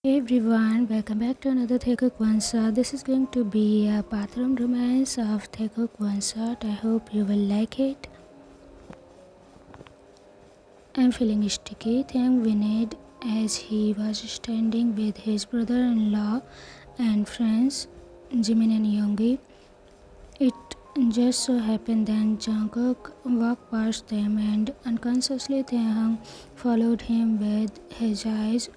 Hey everyone, welcome back to another Taekook Oneshot. This is going to be a bathroom romance of Taekook Oneshot. I hope you will like it. I'm feeling sticky, thank Vinod, as he was standing with his brother-in-law and friends, Jimin and Yoongi. It just so happened that Jungkook walked past them and unconsciously Taehyung followed him with his eyes.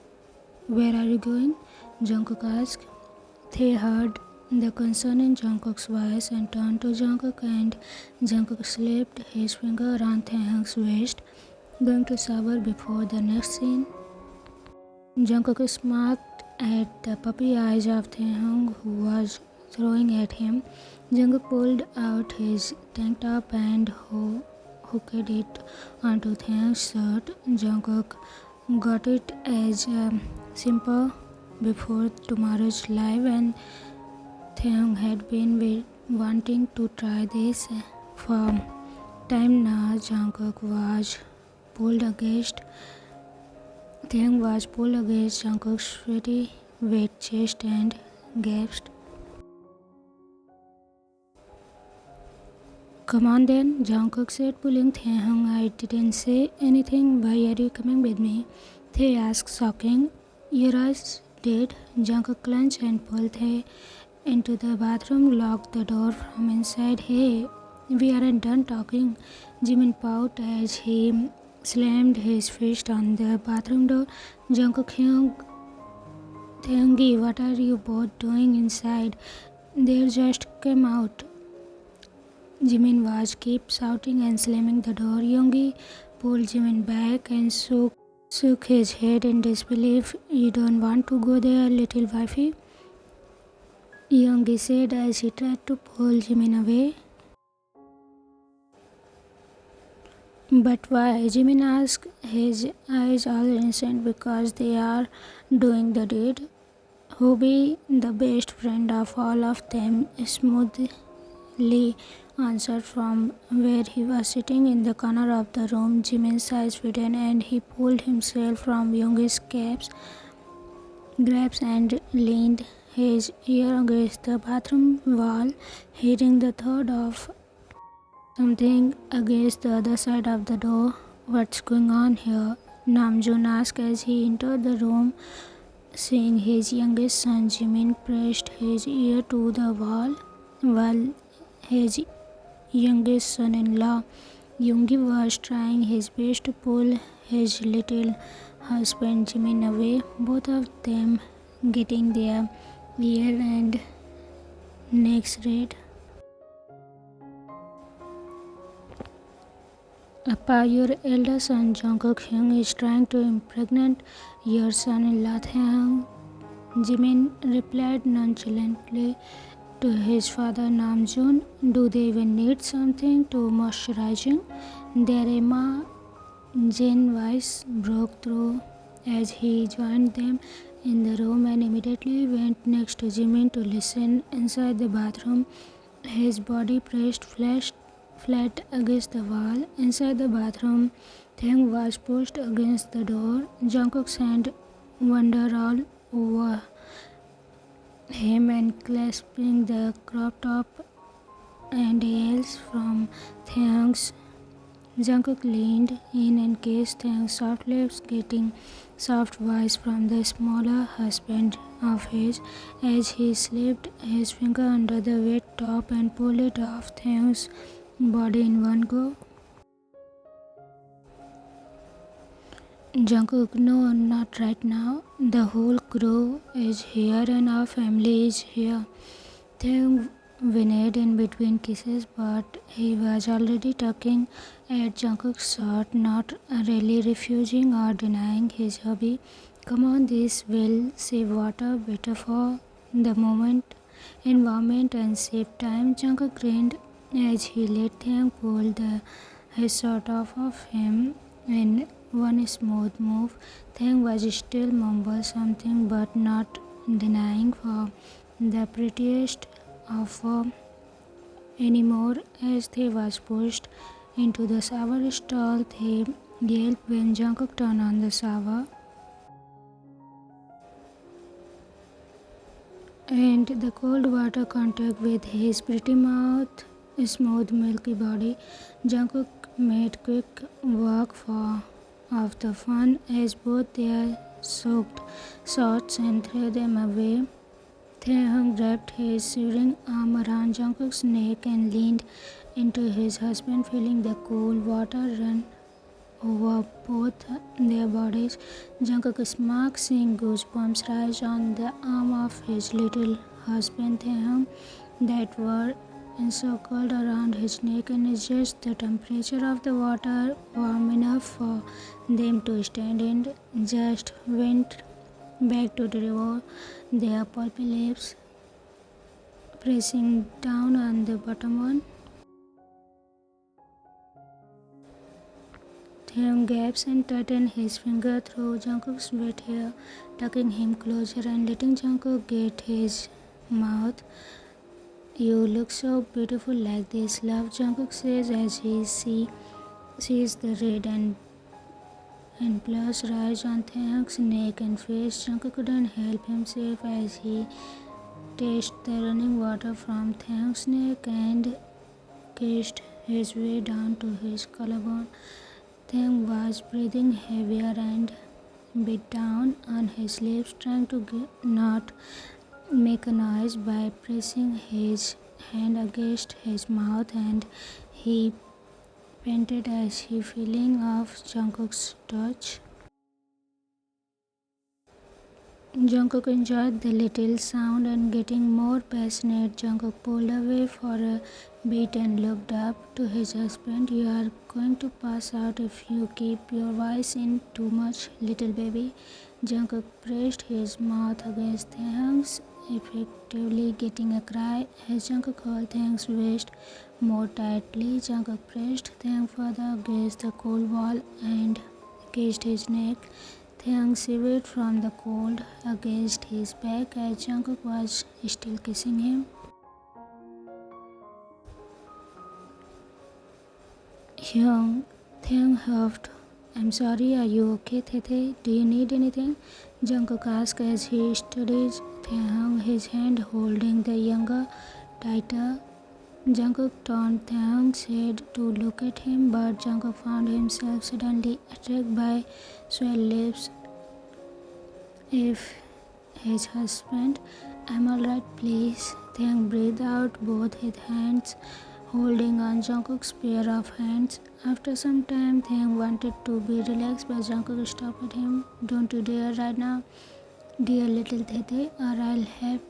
Where are you going? Jungkook asked. They heard the concern in Jungkook's voice and turned to Jungkook, and Jungkook slipped his finger around Taehyung's waist, going to shower before the next scene. Jungkook smirked at the puppy eyes of Taehyung, who was throwing at him. Jungkook pulled out his tank top and hooked it onto Taehyung's shirt. Jungkook got it as a simple before tomorrow's live, and Taehyung had been wanting to try this for time now. Jungkook was pulled against Taehyung was pulled against Jungkook's sweaty, wet chest and gasped. Come on then, Jungkook said, pulling Taehyung. I didn't say anything. Why are you coming with me? Tae asked, shocking. Your eyes did. Jungkook clenched and pulled Tae into the bathroom, locked the door from inside. Hey, we aren't done talking. Jimin pouted as he slammed his fist on the bathroom door. Jungkook, Taehyungi, what are you both doing inside? They just came out. Jimin was keep shouting and slamming the door. Yoongi pulled Jimin back and shook his head in disbelief. You don't want to go there, little wifey? Yoongi said as he tried to pull Jimin away. But why? Jimin asked, his eyes all innocent. Because they are doing the deed. Hobie, the best friend of all of them, smoothly answered from where he was sitting in the corner of the room. Jimin's eyes widened and he pulled himself from Yoongi's grasp and leaned his ear against the bathroom wall, hearing the thud of something against the other side of the door. What's going on here? Namjoon asked as he entered the room. Seeing his youngest son, Jimin pressed his ear to the wall, while his youngest son-in-law, Yoongi, was trying his best to pull his little husband Jimin away, both of them getting their ear and necks red. Appa, your elder son Jungkook is trying to impregnate your son-in-law Taehyung, Jimin replied nonchalantly to his father Namjoon. Do they even need something to moisturizing? Their Emma Jane voice broke through as he joined them in the room and immediately went next to Jimin to listen. Inside the bathroom, his body pressed flat against the wall. Inside the bathroom, Taehyung was pushed against the door. Jungkook's hand wandered all over him and clasping the crop top and yells from Taehyung's. Jungkook leaned in and kissed Taehyung's soft lips, getting soft voice from the smaller husband of his as he slipped his finger under the wet top and pulled it off Taehyung's body in one go. Jungkook, no, not right now. The whole crew is here and our family is here. Taehyung whined in between kisses, but he was already tugging at Jungkook's shirt, not really refusing or denying his hobby. Come on, this will save water, better for the environment and save time. Jungkook grinned as he let Taehyung pull his shirt off of him in one smooth move. Taehyung was still mumble something but not denying for the prettiest of anymore. As they was pushed into the shower stall, they yelled when Jungkook turned on the shower. and the cold water contact with his pretty mouth, smooth milky body. Jungkook made quick work of the fun as both their soaked shots and threw them away. Taehyung wrapped his shivering arm around Jungkook's neck and leaned into his husband, feeling the cool water run over both their bodies. Jungkook smirked, seeing goosebumps rise on the arm of his little husband Taehyung that were encircled around his neck and adjust the temperature of the water warm enough for them to stand and just went back to the river, their pulpy lips pressing down on the bottom one. Taehyung gasped and tightened his finger through Jungkook's wet hair, tucking him closer and letting Jungkook get his mouth. You look so beautiful like this, love, Jungkook says as he sees the red and blush rise on Taehyung's neck and face. Jungkook couldn't help himself as he tasted the running water from Taehyung's neck and kissed his way down to his collarbone. Taehyung was breathing heavier and bit down on his lips, trying to not make a noise by pressing his hand against his mouth, and he panted as he feeling of Jungkook's touch. Jungkook enjoyed the little sound and getting more passionate. Jungkook pulled away for a bit and looked up to his husband. You are going to pass out if you keep your voice in too much, little baby. Jungkook pressed his mouth against Taehyung's, effectively getting a cry as Jungkook held Taehyung's waist more tightly. Jungkook pressed Taehyung further against the cold wall and kissed his neck. Taehyung shivered from the cold against his back as Jungkook was still kissing him. Taehyung huffed. I'm sorry, are you okay, Tete? Do you need anything? Jungkook asked as he studied Taehyung, his hand holding the younger tighter. Jungkook turned Taehyung's head to look at him, but Jungkook found himself suddenly attracted by swell lips if his husband. I'm alright, please. Taehyung breathed out, both his hands holding on Jungkook's pair of hands. After some time, Taehyung wanted to be relaxed, but Jungkook stopped him. Don't you dare right now, dear little Tete, or I'll have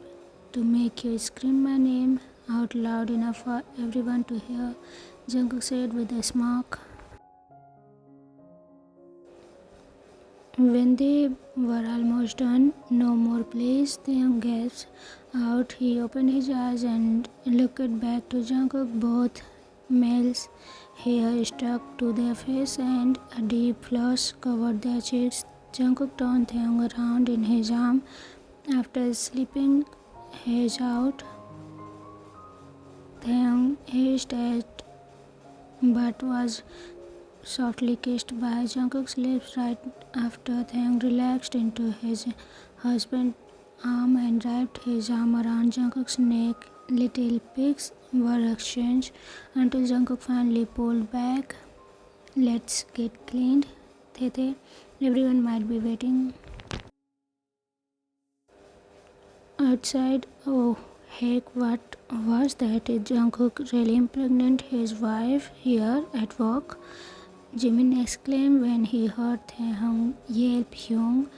to make you scream my name out loud enough for everyone to hear, Jungkook said with a smirk. When they were almost done, no more please, Taehyung gasped out. He opened his eyes and looked back to Jungkook. Both males' hair stuck to their face and a deep flush covered their cheeks. Jungkook turned Taehyung around in his arm after slipping his out. Taehyung hissed at but was softly kissed by Jungkook's lips right after. Taehyung relaxed into his husband's arm and wrapped his arm around Jungkook's neck. Little pics were exchanged until Jungkook finally pulled back. Let's get cleaned, Tete. Everyone might be waiting outside. Oh, heck, what was that? Is Jungkook really impregnant his wife here at work? Jimin exclaimed when he heard Taehyung yelp. Hyung,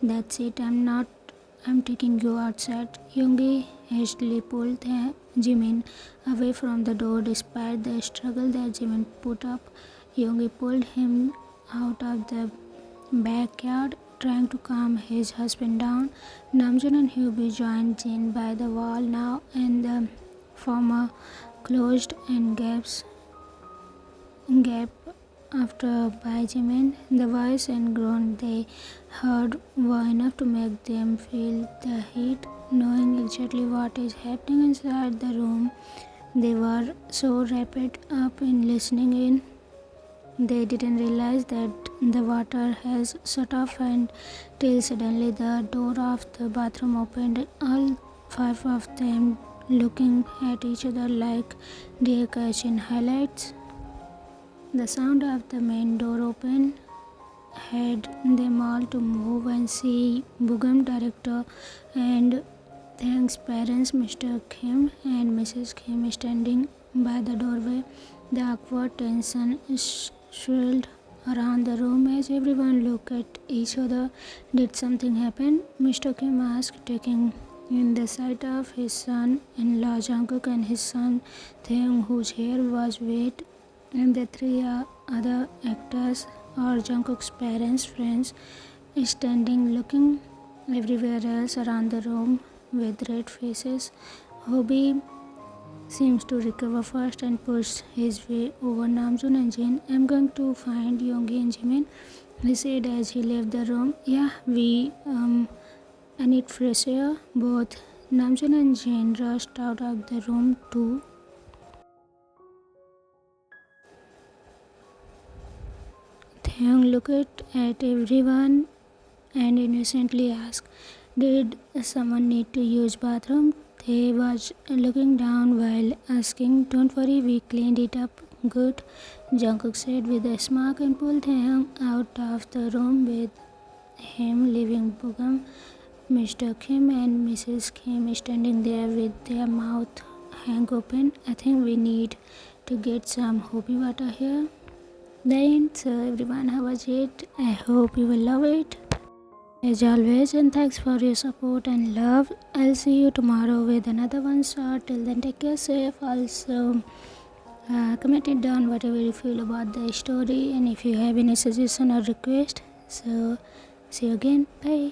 that's it, I'm taking you outside. Yoongi hastily pulled Jimin away from the door despite the struggle that Jimin put up. Yoongi pulled him out of the backyard, trying to calm his husband down. Namjoon and Hyubi joined Jin by the wall now, and the former closed and gap after by Jimin. The voice and groan they heard were enough to make them feel the heat, knowing exactly what is happening inside the room. They were so wrapped up in listening in, they didn't realize that the water has shut off until suddenly the door of the bathroom opened. All five of them looking at each other like deer catching highlights. The sound of the main door open had them all to move and see Bugam, director, and Taehyung's parents, Mr. Kim and Mrs. Kim, standing by the doorway. The awkward tension swirled around the room as everyone looked at each other. Did something happen? Mr. Kim asked, taking in the sight of his son-in-law Jungkook and his son Taehyung, whose hair was wet, and the three other actors or Jungkook's parents' friends standing looking everywhere else around the room with red faces. Hobie seems to recover first and pushed his way over Namjoon and Jin. I'm going to find Yoongi and Jimin, he said as he left the room. Yeah, I need fresh air. Both Namjoon and Jin rushed out of the room too. Taehyung looked at everyone and innocently asked, did someone need to use bathroom? They was looking down while asking, don't worry, we cleaned it up good, Jungkook said with a smirk and pulled Taehyung out of the room with him, leaving Bugam, Mr. Kim and Mrs. Kim standing there with their mouth hang open. I think we need to get some hoppy water here. Then, so everyone, how was it? I hope you will love it as always, and thanks for your support and love. I'll see you tomorrow with another one shot. Till then, take care, safe. Also, comment it down whatever you feel about the story, and if you have any suggestion or request. So see you again. Bye.